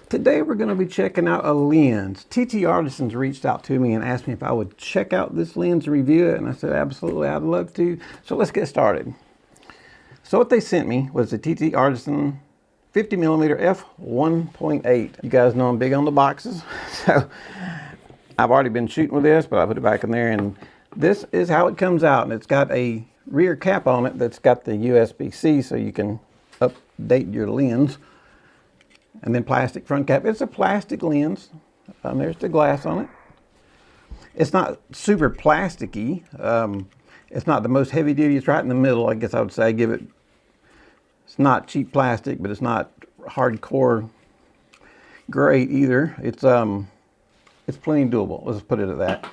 Today we're going to be checking out a lens. TT Artisans reached out to me and asked me if I would check out this lens and review it, and I said absolutely, I'd love to. So let's get started. So what they sent me was the TT Artisan 50mm f1.8. You guys know I'm big on the boxes, so I've already been shooting with this, but I put it back in there, and this is how it comes out. And it's got a rear cap on it that's got the USB-C, so you can update your lens. And then plastic front cap. It's a plastic lens. There's the glass on it. It's not super plasticky. It's not the most heavy duty. It's right in the middle. I guess I would say it's not cheap plastic, but it's not hardcore great either. It's plenty doable. Let's put it at that.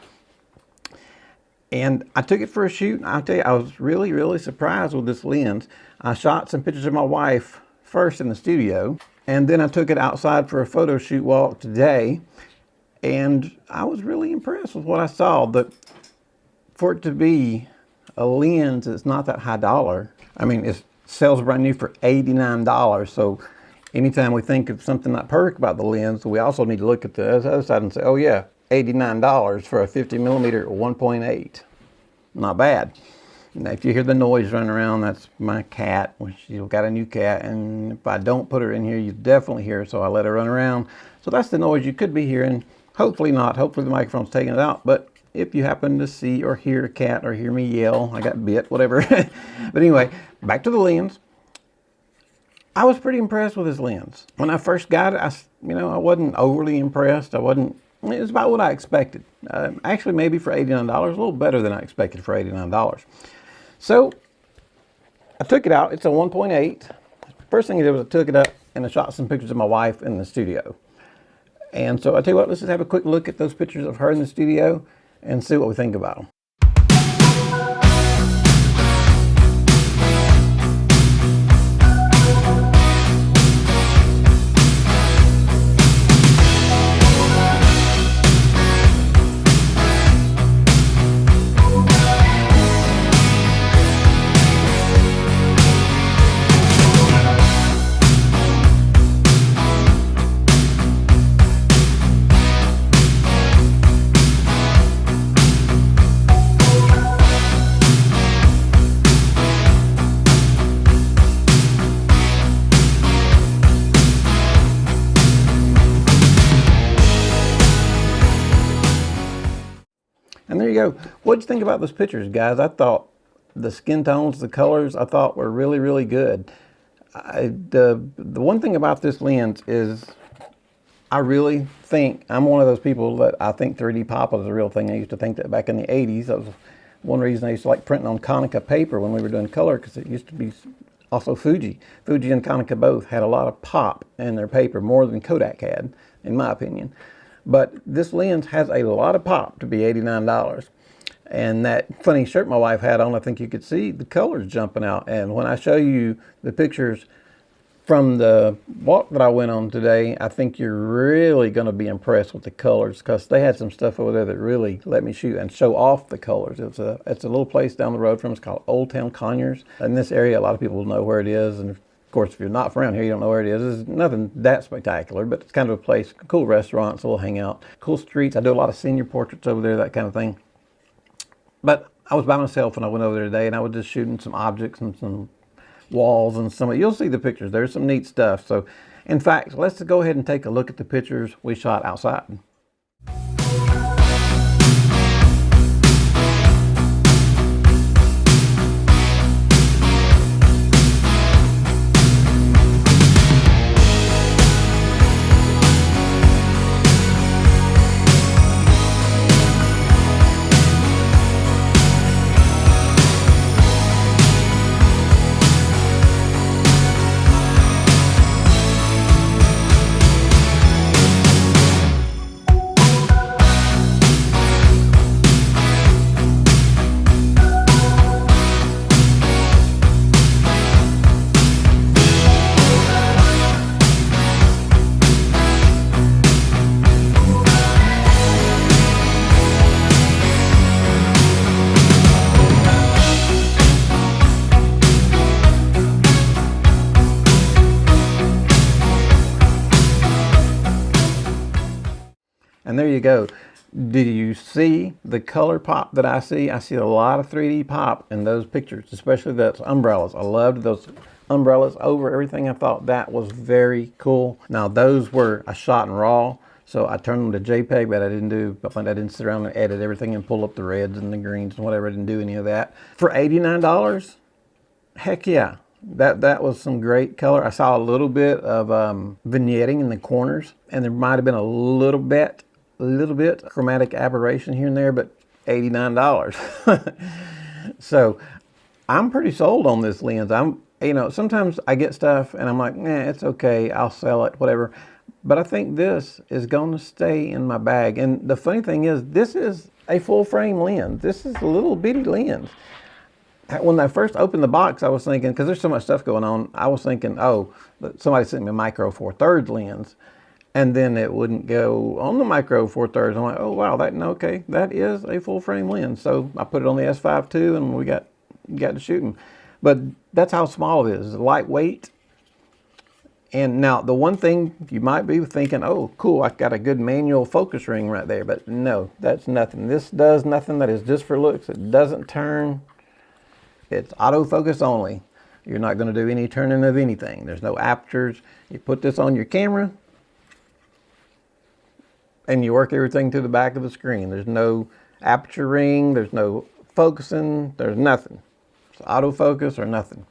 And I took it for a shoot, and I'll tell you, I was really, really surprised with this lens. I shot some pictures of my wife first in the studio, and then I took it outside for a photo shoot walk today, and I was really impressed with what I saw. But for it to be a lens that's not that high dollar, I mean, it sells brand new for $89. So anytime we think of something not perfect about the lens, we also need to look at the other side and say, oh yeah, $89 for a 50mm 1.8. Not bad. Now, if you hear the noise running around, that's my cat. She's got a new cat, and if I don't put her in here, you definitely hear her, so I let her run around. So that's the noise you could be hearing. Hopefully not. Hopefully the microphone's taking it out. But if you happen to see or hear a cat or hear me yell, I got bit, whatever. But anyway, back to the lens. I was pretty impressed with this lens. When I first got it, I wasn't overly impressed. It was about what I expected. Actually, maybe for $89, a little better than I expected for $89. So I took it out. It's a 1.8. First thing I did was I took it up and I shot some pictures of my wife in the studio. And so I tell you what, let's just have a quick look at those pictures of her in the studio and see what we think about them. And there you go. What'd you think about those pictures, guys? I thought the skin tones, the colors, I thought were really, really good. The one thing about this lens is I really think, I'm one of those people that I think 3D pop is a real thing. I used to think that back in the 80s. That was one reason I used to like printing on Konica paper when we were doing color, because it used to be also Fuji. Fuji and Konica both had a lot of pop in their paper, more than Kodak had, in my opinion. But this lens has a lot of pop to be $89. And that funny shirt my wife had on, I think you could see the colors jumping out. And when I show you the pictures from the walk that I went on today, I think you're really going to be impressed with the colors, because they had some stuff over there that really let me shoot and show off the colors. It's a little place down the road from us called Old Town Conyers. In this area, a lot of people know where it is. And of course, if you're not from around here, you don't know where it is. It's nothing that spectacular, but it's kind of a place, cool restaurants, a little hangout, cool streets. I do a lot of senior portraits over there, that kind of thing. But I was by myself when I went over there today, and I was just shooting some objects and some walls and you'll see the pictures. There's some neat stuff. So, in fact, let's go ahead and take a look at the pictures we shot outside. And there you go. Do you see the color pop that I see? I see a lot of 3D pop in those pictures, especially those umbrellas. I loved those umbrellas over everything. I thought that was very cool. Now those were I shot in RAW, so I turned them to JPEG, but I didn't sit around and edit everything and pull up the reds and the greens and whatever. I didn't do any of that. For $89, heck yeah. That was some great color. I saw a little bit of vignetting in the corners, and there might have been a little bit chromatic aberration here and there, but $89. So I'm pretty sold on this lens. Sometimes I get stuff and I'm like, it's okay, I'll sell it, whatever. But I think this is going to stay in my bag. And the funny thing is, this is a full frame lens. This is a little bitty lens. When I first opened the box, I was thinking, because there's so much stuff going on, I was thinking, oh, somebody sent me a micro 4/3 lens, and then it wouldn't go on the micro 4/3. I'm like, oh wow, okay, that is a full frame lens. So I put it on the S5 II, and we got to shooting. But that's how small it is. It's lightweight. And now the one thing you might be thinking, oh cool, I got a good manual focus ring right there. But no, that's nothing. This does nothing. That is just for looks. It doesn't turn. It's autofocus only. You're not going to do any turning of anything. There's no apertures. You put this on your camera and you work everything to the back of the screen. There's no aperture ring. There's no focusing. There's nothing. It's autofocus or nothing.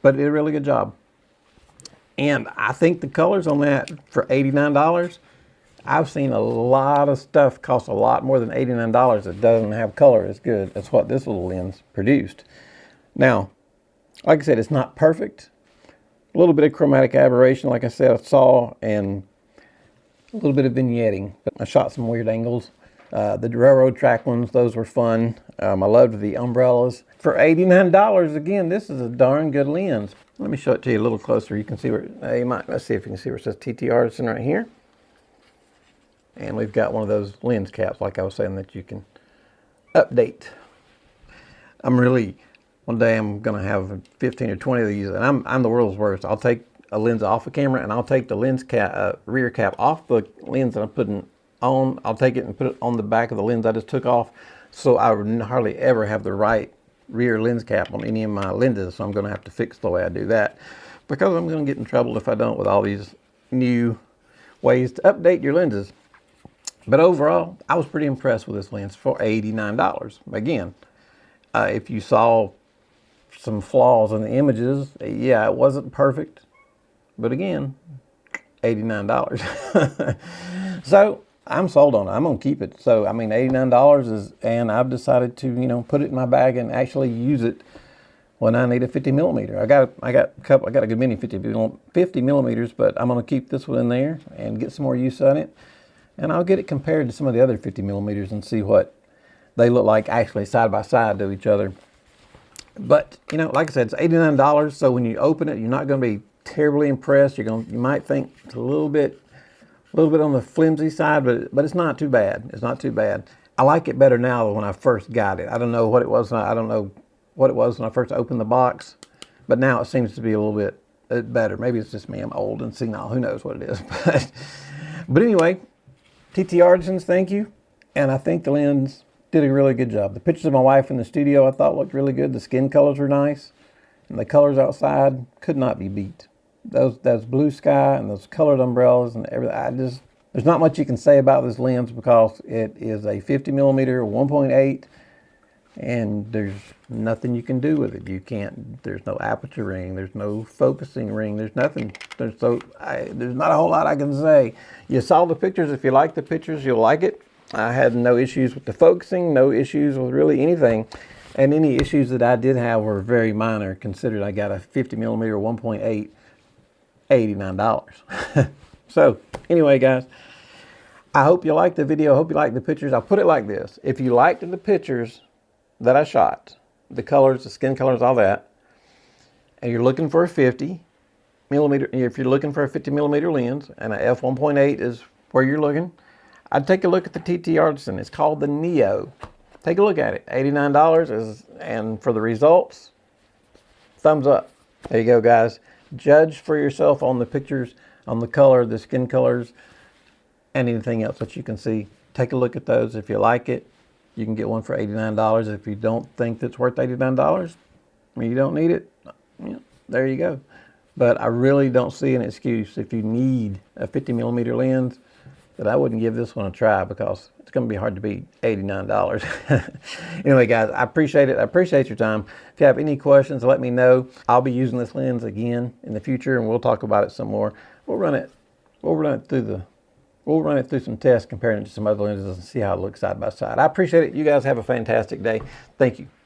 But it did a really good job. And I think the colors on that for $89, I've seen a lot of stuff cost a lot more than $89 that doesn't have color as good as what this little lens produced. Now, like I said, it's not perfect. A little bit of chromatic aberration, like I said, I saw, and a little bit of vignetting. But I shot some weird angles. The railroad track ones, those were fun. I loved the umbrellas. For $89, again, this is a darn good lens. Let me show it to you a little closer. You can see where, let's see if you can see where it says TT Artisan right here. And we've got one of those lens caps, like I was saying, that you can update. One day I'm going to have 15 or 20 of these, and I'm the world's worst. I'll take a lens off a camera, and I'll take the lens cap, rear cap off the lens that I'm putting on. I'll take it and put it on the back of the lens I just took off, so I would hardly ever have the right rear lens cap on any of my lenses. So I'm going to have to fix the way I do that, because I'm going to get in trouble if I don't with all these new ways to update your lenses. But overall, I was pretty impressed with this lens for $89. Again, if you saw some flaws in the images, yeah, it wasn't perfect, but again, $89. So I'm sold on it. I'm gonna keep it. So I mean, $89 is, and I've decided to put it in my bag and actually use it when I need a 50 millimeter. I got a good many 50 millimeters, but I'm gonna keep this one in there and get some more use on it, and I'll get it compared to some of the other 50 millimeters and see what they look like actually side by side to each other. But like I said, it's $89. So when you open it, you're not going to be terribly impressed. You might think it's a little bit on the flimsy side, but it's not too bad. It's not too bad. I like it better now than when I first got it. I don't know what it was. I don't know what it was when I first opened the box, but now it seems to be a little bit better. Maybe it's just me. I'm old and senile. Who knows what it is? But anyway, TT Artisans, thank you. And I think the lens did a really good job. The pictures of my wife in the studio I thought looked really good. The skin colors were nice, and the colors outside could not be beat. Those blue sky and those colored umbrellas and everything. There's not much you can say about this lens because it is a 50 millimeter 1.8, and there's nothing you can do with it. There's no aperture ring, there's no focusing ring, there's nothing. There's not a whole lot I can say. You saw the pictures. If you like the pictures, you'll like it. I had no issues with the focusing, no issues with really anything. And any issues that I did have were very minor, considering I got a 50 millimeter 1.8, $89. So anyway, guys, I hope you liked the video. I hope you liked the pictures. I'll put it like this. If you liked the pictures that I shot, the colors, the skin colors, all that, and you're looking for a 50 millimeter, if you're looking for a 50 millimeter lens and a f1.8 is where you're looking, I'd take a look at the TT Artisan. It's called the Neo. Take a look at it. $89 and for the results, thumbs up. There you go, guys. Judge for yourself on the pictures, on the color, the skin colors. and anything else that you can see. Take a look at those. If you like it, you can get one for $89. If you don't think that's worth $89, you don't need it, there you go. But I really don't see an excuse if you need a 50mm lens that I wouldn't give this one a try, because it's going to be hard to beat $89. Anyway, guys, I appreciate it. I appreciate your time. If you have any questions, let me know. I'll be using this lens again in the future, and we'll talk about it some more. We'll run it through some tests, comparing it to some other lenses, and see how it looks side by side. I appreciate it. You guys have a fantastic day. Thank you.